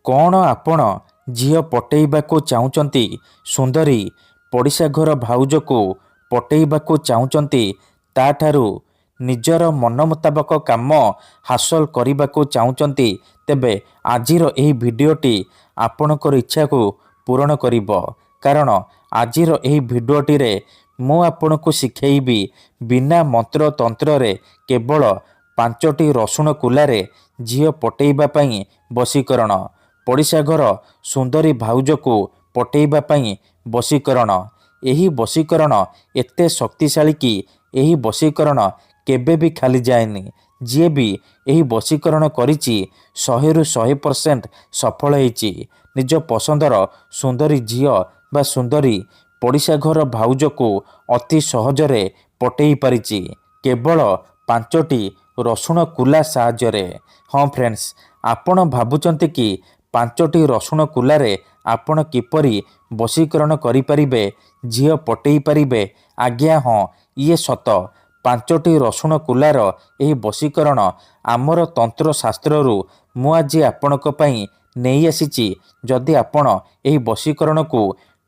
କ'ଣ ଆପଣ ଝିଅ ପଟେଇବାକୁ ଚାହୁଁଛନ୍ତି? ସୁନ୍ଦରୀ ପଡ଼ିଶା ଘର ଭାଉଜକୁ ପଟେଇବାକୁ ଚାହୁଁଛନ୍ତି? ତା'ଠାରୁ ନିଜର ମନ ମୁତାବକ କାମ ହାସଲ କରିବାକୁ ଚାହୁଁଛନ୍ତି? ତେବେ ଆଜିର ଏହି ଭିଡ଼ିଓଟି ଆପଣଙ୍କର ଇଚ୍ଛାକୁ ପୂରଣ କରିବ। କାରଣ ଆଜିର ଏହି ଭିଡ଼ିଓଟିରେ ମୁଁ ଆପଣଙ୍କୁ ଶିଖେଇବି ବିନା ମନ୍ତ୍ର ତନ୍ତ୍ରରେ କେବଳ 5ଟି ରସୁଣ କୁଲାରେ ଝିଅ ପଟେଇବା ପାଇଁ ବଶୀକରଣ। ପଡ଼ିଶା ଘର ସୁନ୍ଦରୀ ଭାଉଜକୁ ପଟେଇବା ପାଇଁ ବଶୀକରଣ। ଏହି ବଶୀକରଣ ଏତେ ଶକ୍ତିଶାଳୀ କି ଏହି ବଶୀକରଣ କେବେ ବି ଖାଲି ଯାଏନି। ଯିଏ ବି ଏହି ବଶୀକରଣ କରିଛି 100ରୁ 100% ସଫଳ ହେଇଛି। ନିଜ ପସନ୍ଦର ସୁନ୍ଦରୀ ଝିଅ ବା ସୁନ୍ଦରୀ ପଡ଼ିଶା ଘର ଭାଉଜକୁ ଅତି ସହଜରେ ପଟେଇ ପାରିଛି କେବଳ 5ଟି ରସୁଣ କୁଲା ସାହାଯ୍ୟରେ। ହଁ ଫ୍ରେଣ୍ଡସ୍, ଆପଣ ଭାବୁଛନ୍ତି କି 5ଟି ରସୁଣ କୁଲାରେ ଆପଣ କିପରି ବଶୀକରଣ କରିପାରିବେ, ଝିଅ ପଟେଇ ପାରିବେ? ଆଜ୍ଞା ହଁ, ଇଏ ସତ। 5ଟି ରସୁଣ କୁଲାର ଏହି ବଶୀକରଣ ଆମର ତନ୍ତ୍ରଶାସ୍ତ୍ରରୁ ମୁଁ ଆଜି ଆପଣଙ୍କ ପାଇଁ ନେଇ ଆସିଛି। ଯଦି ଆପଣ ଏହି ବଶୀକରଣକୁ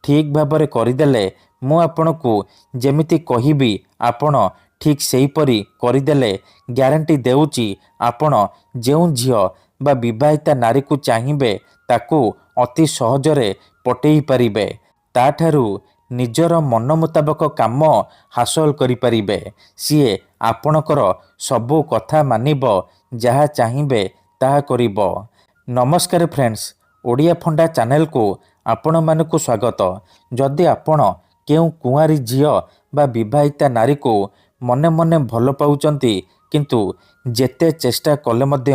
ଠିକ୍ ଭାବରେ କରିଦେଲେ, ମୁଁ ଆପଣଙ୍କୁ ଯେମିତି କହିବି ଆପଣ ଠିକ୍ ସେହିପରି କରିଦେଲେ ଗ୍ୟାରେଣ୍ଟି ଦେଉଛି ଆପଣ ଯେଉଁ ଝିଅ ବା ବିବାହିତା ନାରୀକୁ ଚାହିଁବେ ତାକୁ ଅତି ସହଜରେ ପଟେଇ ପାରିବେ। ତା'ଠାରୁ ନିଜର ମନ ମୁତାବକ କାମ ହାସଲ କରିପାରିବେ। ସିଏ ଆପଣଙ୍କର ସବୁ କଥା ମାନିବ, ଯାହା ଚାହିଁବେ ତାହା କରିବ। ନମସ୍କାର ଫ୍ରେଣ୍ଡସ୍, ଓଡ଼ିଆ ଫଣ୍ଡା ଚ୍ୟାନେଲକୁ ଆପଣମାନଙ୍କୁ ସ୍ୱାଗତ। ଯଦି ଆପଣ କେଉଁ କୁଆଁରୀ ଝିଅ ବା ବିବାହିତା ନାରୀକୁ ମନେ ମନେ ଭଲ ପାଉଛନ୍ତି କିନ୍ତୁ ଯେତେ ଚେଷ୍ଟା କଲେ ମଧ୍ୟ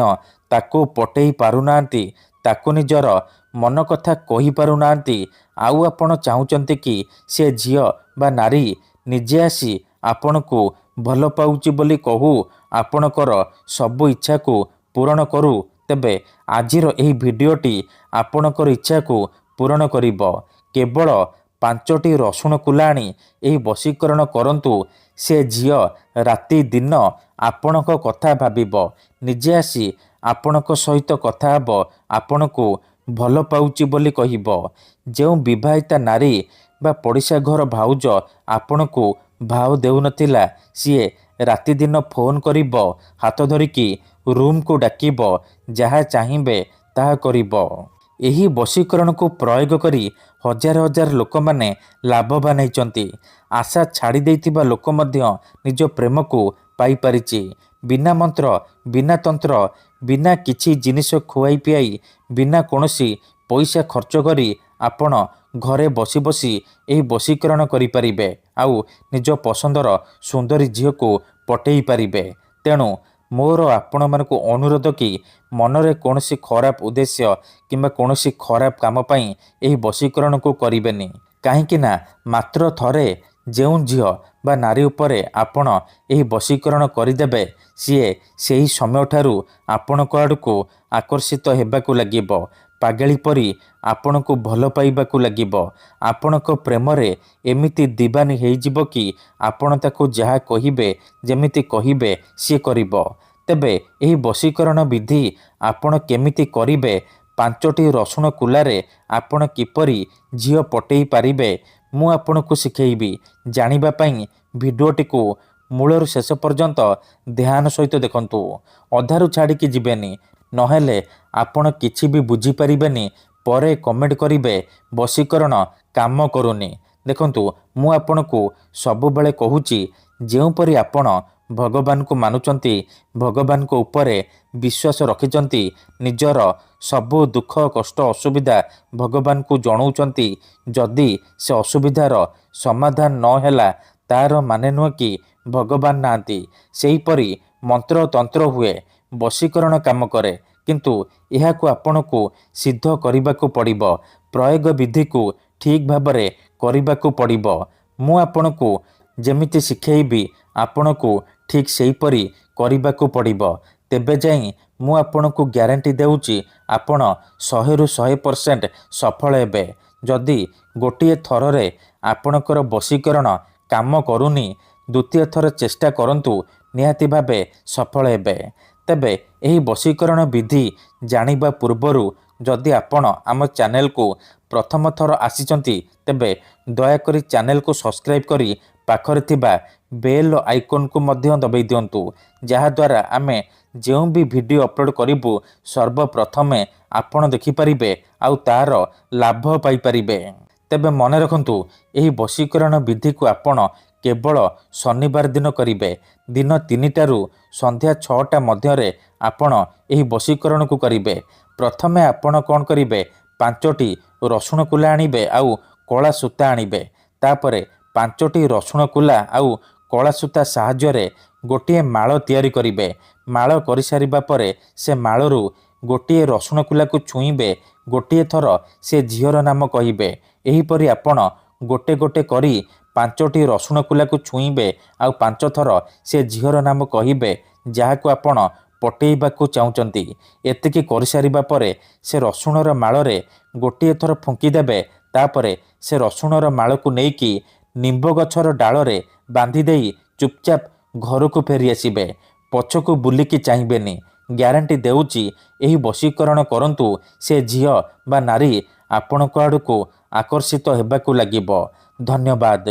ତାକୁ ପଟେଇ ପାରୁନାହାନ୍ତି, ତାକୁ ନିଜର ମନ କଥା କହିପାରୁନାହାନ୍ତି, ଆଉ ଆପଣ ଚାହୁଁଛନ୍ତି କି ସେ ଝିଅ ବା ନାରୀ ନିଜେ ଆସି ଆପଣଙ୍କୁ ଭଲ ପାଉଛି ବୋଲି କହୁ ଆପଣଙ୍କର ସବୁ ଇଚ୍ଛାକୁ ପୂରଣ କରୁ, ତେବେ ଆଜିର ଏହି ଭିଡ଼ିଓଟି ଆପଣଙ୍କର ଇଚ୍ଛାକୁ ପୂରଣ କରିବ। କେବଳ 5ଟି ରସୁଣ କୁଲା ଆଣି ଏହି ବଶୀକରଣ କରନ୍ତୁ। ସେ ଝିଅ ରାତି ଦିନ ଆପଣଙ୍କ କଥା ଭାବିବ, ନିଜେ ଆସି ଆପଣଙ୍କ ସହିତ କଥା ହେବ, ଆପଣଙ୍କୁ ଭଲ ପାଉଛି ବୋଲି କହିବ। ଯେଉଁ ବିବାହିତା ନାରୀ ବା ପଡ଼ିଶା ଘର ଭାଉଜ ଆପଣଙ୍କୁ ଭାଉ ଦେଉନଥିଲା, ସିଏ ରାତିଦିନ ଫୋନ୍ କରିବ, ହାତ ଧରିକି ରୁମ୍କୁ ଡାକିବ, ଯାହା ଚାହିଁବେ ତାହା କରିବ। ଏହି ବଶୀକରଣକୁ ପ୍ରୟୋଗ କରି ହଜାର ହଜାର ଲୋକମାନେ ଲାଭବାନ ହେଇଛନ୍ତି। ଆଶା ଛାଡ଼ି ଦେଇଥିବା ଲୋକ ମଧ୍ୟ ନିଜ ପ୍ରେମକୁ ପାଇପାରିଛି। ବିନା ମନ୍ତ୍ର, ବିନା ତନ୍ତ୍ର, ବିନା କିଛି ଜିନିଷ ଖୁଆଇ ପିଆଇ, ବିନା କୌଣସି ପଇସା ଖର୍ଚ୍ଚ କରି ଆପଣ ଘରେ ବସି ବସି ଏହି ବଶୀକରଣ କରିପାରିବେ ଆଉ ନିଜ ପସନ୍ଦର ସୁନ୍ଦରୀ ଝିଅକୁ ପଟେଇ ପାରିବେ। ତେଣୁ ମୋର ଆପଣମାନଙ୍କୁ ଅନୁରୋଧ କି ମନରେ କୌଣସି ଖରାପ ଉଦ୍ଦେଶ୍ୟ କିମ୍ବା କୌଣସି ଖରାପ କାମ ପାଇଁ ଏହି ବଶୀକରଣକୁ କରିବେନି। କାହିଁକି ନା ମାତ୍ର ଥରେ ଯେଉଁ ଝିଅ ବା ନାରୀ ଉପରେ ଆପଣ ଏହି ବଶୀକରଣ କରିଦେବେ, ସିଏ ସେହି ସମୟଠାରୁ ଆପଣଙ୍କ ଆଡ଼କୁ ଆକର୍ଷିତ ହେବାକୁ ଲାଗିବ। ପାଗଳି ପରି ଆପଣଙ୍କୁ ଭଲ ପାଇବାକୁ ଲାଗିବ। ଆପଣଙ୍କ ପ୍ରେମରେ ଏମିତି ଦିବାନୀ ହେଇଯିବ କି ଆପଣ ତାକୁ ଯାହା କହିବେ, ଯେମିତି କହିବେ ସିଏ କରିବ। ତେବେ ଏହି ବଶୀକରଣ ବିଧି ଆପଣ କେମିତି କରିବେ, 5ଟି ରସୁଣ କୁଲାରେ ଆପଣ କିପରି ଝିଅ ପଟେଇ ପାରିବେ, ମୁଁ ଆପଣଙ୍କୁ ଶିଖେଇବି। ଜାଣିବା ପାଇଁ ଭିଡ଼ିଓଟିକୁ ମୂଳରୁ ଶେଷ ପର୍ଯ୍ୟନ୍ତ ଧ୍ୟାନ ସହିତ ଦେଖନ୍ତୁ। ଅଧାରୁ ଛାଡ଼ିକି ଯିବେନି, ନହେଲେ ଆପଣ କିଛି ବି ବୁଝିପାରିବେନି। ପରେ କମେଣ୍ଟ କରିବେ ବଶୀକରଣ କାମ କରୁନି। ଦେଖନ୍ତୁ, ମୁଁ ଆପଣଙ୍କୁ ସବୁବେଳେ କହୁଛି, ଯେଉଁପରି ଆପଣ ଭଗବାନଙ୍କୁ ମାନୁଛନ୍ତି, ଭଗବାନଙ୍କ ଉପରେ ବିଶ୍ୱାସ ରଖିଛନ୍ତି, ନିଜର ସବୁ ଦୁଃଖ କଷ୍ଟ ଅସୁବିଧା ଭଗବାନଙ୍କୁ ଜଣାଉଛନ୍ତି, ଯଦି ସେ ଅସୁବିଧାର ସମାଧାନ ନ ହେଲା ତାର ମାନେ ନୁହେଁ କି ଭଗବାନ ନାହାନ୍ତି। ସେହିପରି ମନ୍ତ୍ର ତନ୍ତ୍ର ହୁଏ, ବଶୀକରଣ କାମ କରେ, କିନ୍ତୁ ଏହାକୁ ଆପଣଙ୍କୁ ସିଦ୍ଧ କରିବାକୁ ପଡ଼ିବ। ପ୍ରୟୋଗ ବିଧିକୁ ଠିକ୍ ଭାବରେ କରିବାକୁ ପଡ଼ିବ। ମୁଁ ଆପଣଙ୍କୁ ଯେମିତି ଶିଖେଇବି ଆପଣଙ୍କୁ ଠିକ୍ ସେହିପରି କରିବାକୁ ପଡ଼ିବ। ତେବେ ଯାଇ ମୁଁ ଆପଣଙ୍କୁ ଗ୍ୟାରେଣ୍ଟି ଦେଉଛି ଆପଣ 100ରୁ 100% ସଫଳ ହେବେ। ଯଦି ଗୋଟିଏ ଥରରେ ଆପଣଙ୍କର ବଶୀକରଣ କାମ କରୁନି, ଦ୍ୱିତୀୟ ଥର ଚେଷ୍ଟା କରନ୍ତୁ, ନିହାତି ଭାବେ ସଫଳ ହେବେ। ତେବେ ଏହି ବଶୀକରଣ ବିଧି ଜାଣିବା ପୂର୍ବରୁ जदि आपण आम चैनल को प्रथम थर आसिचंती तेबे दयाकरी चैनल को सब्सक्राइब करी पाखरे थिबा बेल आइकन को मध्य दबाई दिंतु जहाद्वारा आमे जो भी वीडियो अपलोड करूँ सर्वप्रथमे आपण देखिपारे आउ तार लाभ पाइपारे। तेबे मन रखंतु एही वशीकरण विधि को आपण केवल शनिवार दिन करिवे। दिन 3टारू संध्या 6टा मध्यरे आपण एही वशीकरण को करिवे। प्रथमे आपण कौन करिवे 5टी रसुण कुला आनिबे आउ कला सूता आनिबे। तापरे 5टी रसुण कुला आउ कला सूता साहाय्य गोटे माळ तैयारी करिवे। माळ करि सारिबा परे से माळरू गोटे रसुण कुला को छुईबे। गोटे थर से झीर नाम कहिबे। एहीपरि आपण गोटे गोटे करी 5टी रसुण कुला को छुईबे आउ 5 थर से झीर नाम कहिबे जहाको आपण पटेइबा को चाहुचंती। एतिकी करि सारिबा परे से रसुणर माଳରେ गोटे थर फुंकी देबे। तापरे से रसुणर माळ को नेकी निंब गछर डाଳରେ बांधी देई चुपचाप घर को फेरी आसिबे। पछकु बुलिकी चाहिबेनी। ग्यारंटी देउची एही वशीकरण करंतु से झियो बा नारी आपणक आड़को आकर्षित हेबाकू लागिबो। धन्यवाद।